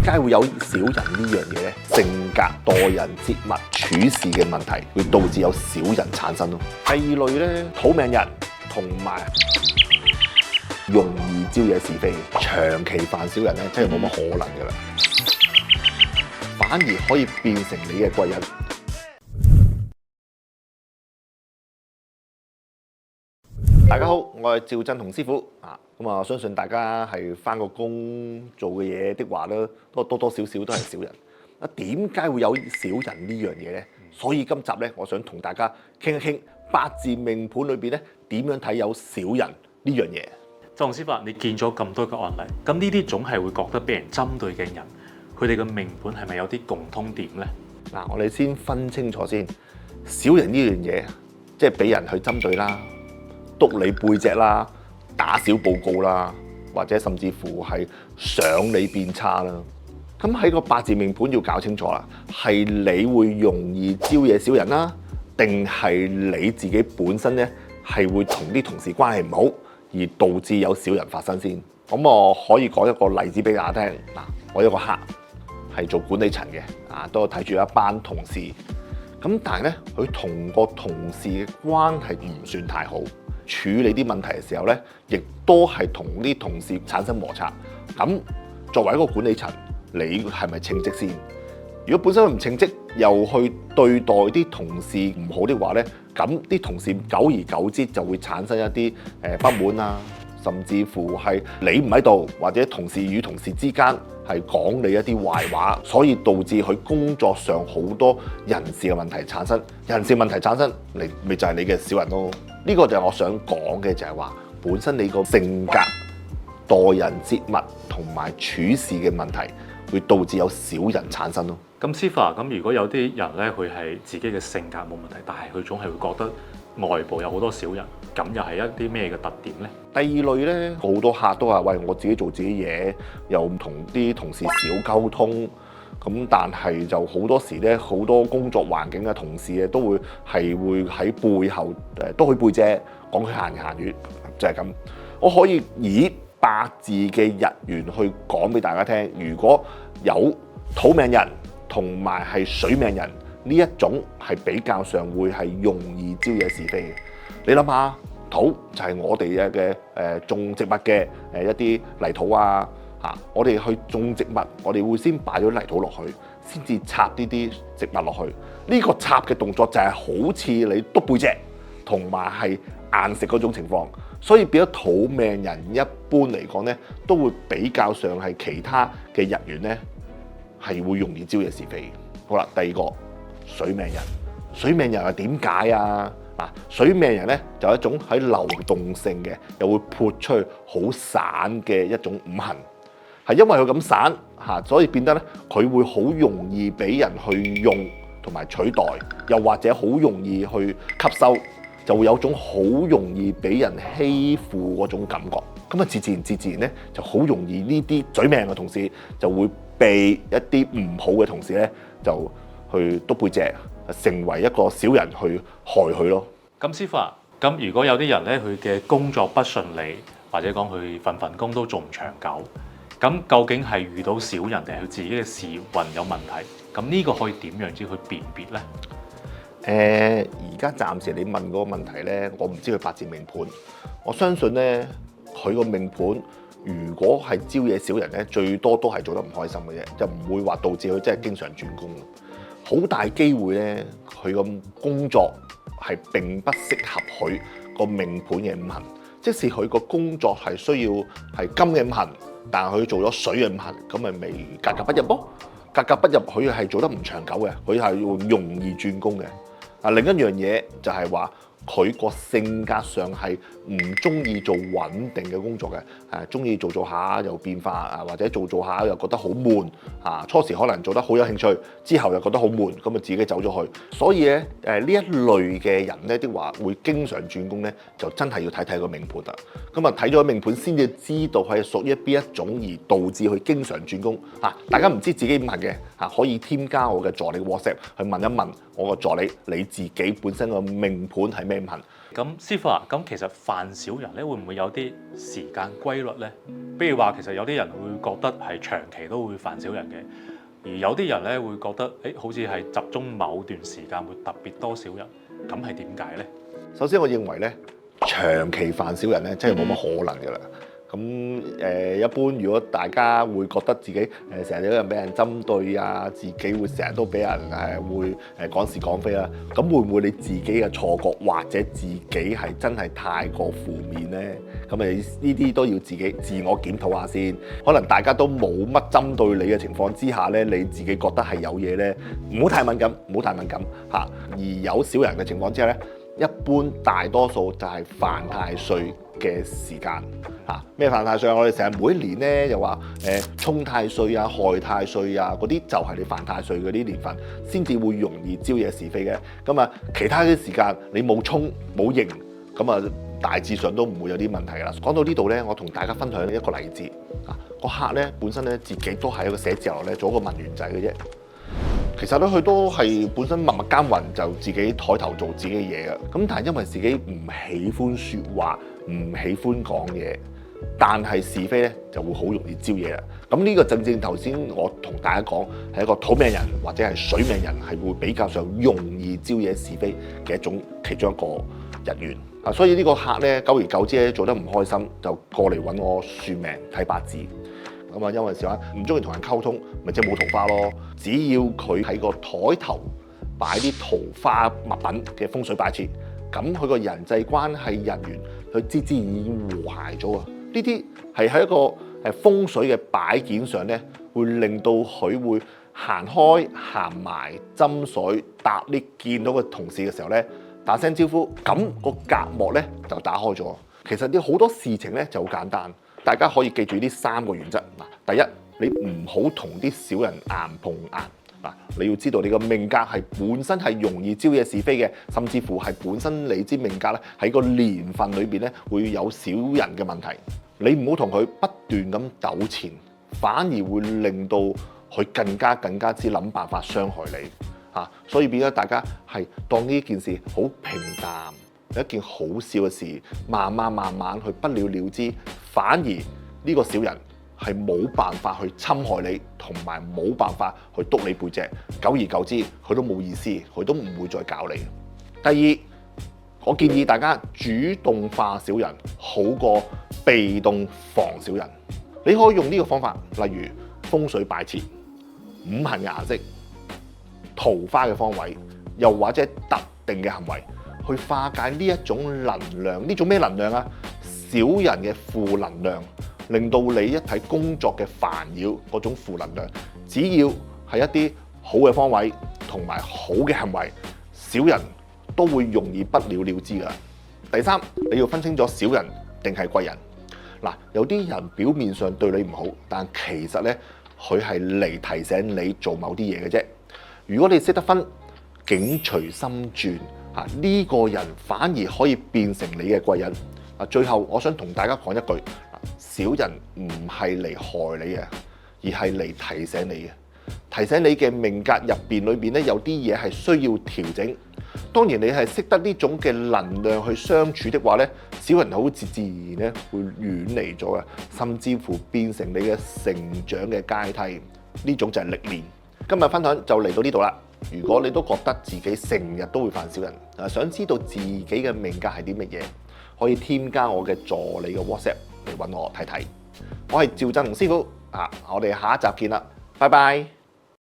解會有小人呢樣嘢呢？性格、待人接物、處事嘅問題，會導致有小人產生咯。第二類呢，土命人同埋容易招惹是非，長期犯小人呢，真係冇乜可能噶啦，反而可以變成你嘅貴人。大家好，我係趙振鴻師傅啊。我相信大家係返個工做嘅嘢的話咧，多多少少都係小人。點解會有小人呢樣嘢呢？所以今集咧，我想同大家傾一傾八字命盤裏邊咧，點樣睇有小人呢樣嘢。周師傅，你見咗咁多個案例，咁呢啲總係會覺得俾人針對嘅人，佢哋嘅命盤係咪有啲共通點呢？嗱，我哋先分清楚先，小人呢樣嘢，即係俾人去針對啦。督你背脊啦，打小報告啦，或者甚至乎係想你變差啦。咁喺個八字命盤要搞清楚啦，係你會容易招惹小人啦，定係你自己本身咧係會同啲同事關係唔好，而導致有小人發生先。咁我可以講一個例子俾大家聽。嗱，我有個客係做管理層嘅，都睇住一班同事。咁但係咧，佢同個同事嘅關係唔算太好。處理啲問題嘅時候咧，亦都係同啲同事產生摩擦。咁作為一個管理層，你係咪稱職先？如果本身佢唔稱職，又去對待啲同事唔好的話咧，咁啲同事久而久之就會產生一啲不滿啊，甚至乎係你唔喺度，或者同事與同事之間係講你一啲壞話，所以導致佢工作上好多人事嘅問題產生。人事問題產生，咪就係你嘅小人咯。呢個就係我想講嘅，就係話本身你個性格、待人接物同埋處事嘅問題，會導致有小人產生咯。咁師傅啊，咁如果有啲人咧，佢係自己嘅性格冇問題，但係佢總係會覺得外部有好多小人，咁又係一啲咩嘅特點呢？第二類咧，好多客都話：喂，我自己做自己嘢，又唔同啲同事少溝通。咁但係就好多時咧，好多工作環境嘅同事咧，都會喺背後都去背脊講佢閒言閒語，就係咁。我可以以八字嘅日元去講俾大家聽，如果有土命人同埋係水命人呢一種，係比較上會係容易招惹是非嘅。你諗下，土就係我哋嘅種植物嘅一啲泥土啊。我哋去種植物，我哋會先擺咗泥土落去，先至插呢啲植物落去。呢個插嘅動作就係好似你篤背脊，同埋係硬食嗰種情況。所以變咗土命人一般嚟講咧，都會比較上係其他嘅日元咧，係會容易招惹是非嘅。好啦，第二個水命人，水命人係點解啊？水命人咧就係一種喺流動性嘅，又會潑出去好散嘅一種五行。係因為佢咁散嚇，所以變得咧佢會好容易俾人去用同埋取代，又或者好容易去吸收，就會有種好容易俾人欺負嗰種感覺。咁啊，自然咧就好容易呢啲水命嘅同事就會被一啲唔好嘅同事咧就去篤背脊，成為一個小人去害佢咯。咁師傅啊，咁如果有啲人咧佢嘅工作不順利，或者講佢份工都做唔長久。咁究竟係遇到小人定係佢自己嘅時運有問題？咁呢個可以點樣之去辨別呢？而家暫時你問嗰個問題咧，我唔知佢八字命盤。我相信咧，佢個命盤如果係招惹小人咧，最多都係做得唔開心嘅啫，就唔會話導致佢真係經常轉工。好大機會咧，佢個工作係並不適合佢個命盤嘅五行。即使佢個工作係需要係金嘅五行，但係佢做咗水嘅五行，咁咪格格不入咯。格格不入，佢係做得唔長久嘅，佢係容易轉工嘅。另一樣嘢就係話，佢個性格上係唔中意做穩定嘅工作嘅，中意做下又變化，或者做下又覺得好悶，初時可能做得好有興趣，之後又覺得好悶，咁啊自己走咗去。所以咧，呢一類嘅人咧，啲話會經常轉工咧，就真係要睇睇個命盤啦。咁啊睇咗命盤先至知道係屬於邊一種而導致佢經常轉工。大家唔知自己五行嘅，可以添加我嘅助理 WhatsApp 去問一問我個助理，你自己本身個命盤係咩咩唔肯。咁師傅啊，咁其實犯小人咧，會唔會有啲時間規律咧？比如話，其實有啲人會覺得係長期都會犯小人嘅，而有啲人咧會覺得，好似係集中某段時間會特別多小人，咁係點解咧？首先，我認為咧，長期犯小人咧，真係冇乜可能㗎啦。咁一般如果大家會覺得自己成日有人俾人針對啊，自己會成日都俾人會講是講非啦，咁會唔會你自己嘅錯覺或者自己係真係太過負面呢？咁你呢啲都要自己自我檢討下先。可能大家都冇乜針對你嘅情況之下咧，你自己覺得係有嘢咧，唔好太敏感，唔好太敏感嚇。而有小人嘅情況之下咧，一般大多數就係犯太歲嘅時間嚇。咩犯太歲？我哋成日每一年咧又話沖太歲啊、害太歲啊嗰啲，就係你犯太歲嗰啲年份先至會容易招惹是非嘅。咁啊，其他啲時間你冇沖冇刑，咁啊大致上都唔會有啲問題啦。講到呢度咧，我同大家分享一個例子啊。個客咧本身咧自己都係一個寫字樓咧做一個文員仔嘅啫。其實咧，佢都係本身默默耕耘，就自己抬頭做自己嘅嘢嘅。咁但係因為自己唔喜歡説話，唔喜歡講嘢，但係是非咧就會好容易招嘢啦。咁呢個正正頭先我同大家講，係一個土命人或者係水命人，係會比較上容易招惹是非嘅一種其中一個人緣啊。所以呢個客咧，久而久之咧做得唔開心，就過嚟揾我算命睇八字。咁啊，因為時話唔中意同人溝通，咪即係冇桃花咯。只要佢喺個台頭擺啲桃花物品嘅風水擺設，咁佢個人際關係人緣，佢之間已經和諧咗啊！呢啲係喺一個風水嘅擺件上咧，會令到佢會行開行埋斟水搭 lift 見到個同事嘅時候咧，打聲招呼，咁個隔膜咧就打開咗。其實啲好多事情咧就好簡單。大家可以記住呢3個原則嗱，第一，你唔好同啲小人硬碰硬嗱，你要知道你個命格係本身係容易招惹是非嘅，甚至乎係本身你知命格咧喺個年份裏邊咧會有小人嘅問題，你唔好同佢不斷咁糾纏，反而會令到佢更加之諗辦法傷害你嚇，所以變咗大家係當呢件事好平淡。一件好笑嘅事，慢慢去不了了之，反而呢個小人係冇辦法去侵害你，同埋冇辦法去督你背脊。久而久之，佢都冇意思，佢都唔會再搞你。第二，我建議大家主動化小人，好過被動防小人。你可以用呢個方法，例如風水擺設、五行嘅顏色、桃花嘅方位，又或者特定嘅行為。去化解呢一種能量，呢種咩能量啊？小人嘅負能量，令到你一睇工作嘅煩擾嗰種負能量，只要係一啲好嘅方位同埋好嘅行為，小人都會容易不了了之噶。第三，你要分清楚小人定係貴人。嗱，有啲人表面上對你唔好，但其實咧佢係嚟提醒你做某啲嘢嘅啫。如果你識得分，境隨心轉。呢個人反而可以變成你嘅貴人。最後我想同大家講一句：小人唔係嚟害你嘅，而係嚟提醒你嘅。提醒你嘅命格入邊裏邊咧，有啲嘢係需要調整。當然你係識得呢種嘅能量去相處的話咧，小人好自然咧會遠離咗嘅，甚至乎變成你嘅成長嘅階梯。呢種就係歷練。今日分享就嚟到呢度啦。如果你都覺得自己成日都會犯小人，想知道自己嘅命格係啲乜嘢，可以添加我嘅助理嘅 WhatsApp 嚟揾我睇睇。我係趙振龍師傅，我哋下一集見啦，拜拜。